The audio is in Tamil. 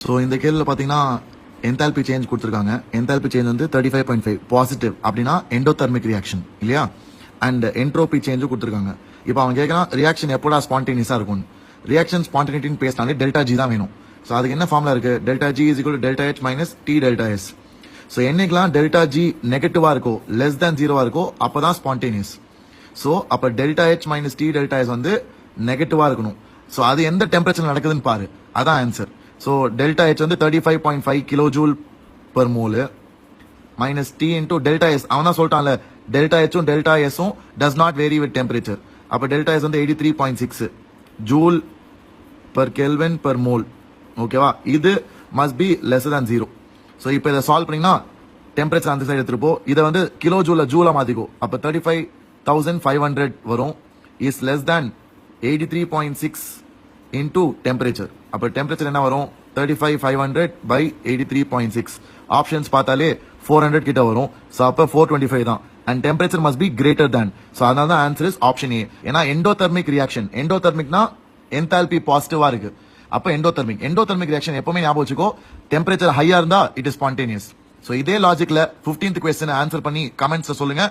ஸோ இந்த கேள்வியில் பார்த்தீங்கன்னா என்தால்பி சேஞ்ச் கொடுத்துருக்காங்க. என்தால்பி சேஞ்ச் வந்து 35.5 பாசிட்டிவ் அப்படின்னா எண்டோதெர்மிக் ரியாக்ஷன் இல்லையா. அண்ட் என்ட்ரோபி சேஞ்சும் கொடுத்துருக்காங்க. இப்போ அவன் கேட்கறான் ரியாக்ஷன் எப்போடா ஸ்பான்டேனியஸா இருக்கும். ரியாக்ஷன் ஸ்பான்டேனிட்டின்னு பேசினாலே டெல்டா ஜி தான் வேணும். ஸோ அதுக்கு என்ன ஃபார்முலா இருக்கு, delta G is equal to delta H minus T delta S. So என்னைக்கெல்லாம் டெல்டா ஜி நெகட்டிவா இருக்கோ லெஸ் தேன் ஜீரோவா இருக்கோ அப்பதான் ஸ்பான்டேனியஸ். ஸோ அப்போ delta H minus T delta S வந்து நெகட்டிவா இருக்கணும். ஸோ அது எந்த டெம்பரேச்சர் நடக்குதுன்னு பாரு, அதான் ஆன்சர். ஸோ டெல்டா ஹெச் வந்து 35.5 kilo joule per mole minus T into delta S. அவன் தான் சொல்லிட்டான்ல டெல்டா ஹெச்சும் டெல்டா எஸும் does not vary with temperature. அப்போ டெல்டா எஸ் வந்து 83.6 joule per kelvin per mole. ஓகேவா, இது must be less than zero. So இப்போ இதை சால்வ் பண்ணீங்கன்னா டெம்பரேச்சர் அந்த சைடு எடுத்துருப்போம். இதை வந்து கிலோ ஜூல ஜூலா மாத்திக்கோ. அப்போ 35,500 வரும். Is less than 83.6 into temperature. அப்போ டெம்பரேச்சர் என்ன வரும், 35,500 by 83.6. ஆப்ஷன்ஸ் பார்த்தாலே 400 கிட்ட வரும். ஸோ அப்போ 425 தான். And temperature must be greater than. So அதனால தான் ஆன்சர் இஸ் ஆப்ஷன் ஏ. ஏன்னா எண்டோதெர்மிக் ரியாக்ஷன், எண்டோதெர்மிக்னா என்தால்பி பாசிட்டிவா இருக்கு. அப்போ எண்டோதெர்மிக் ரியாக்ஷன் எப்பவுமே ஞாபகம் வச்சுக்கோ, டெம்பரேச்சர் ஹையா இருந்தா இட் இஸ் ஸ்பான்டேனியஸ். ஸோ இதே லாஜிக்ல 15th கொஸ்டின் ஆன்சர் பண்ணி கமெண்ட்ஸ்ல சொல்லுங்க.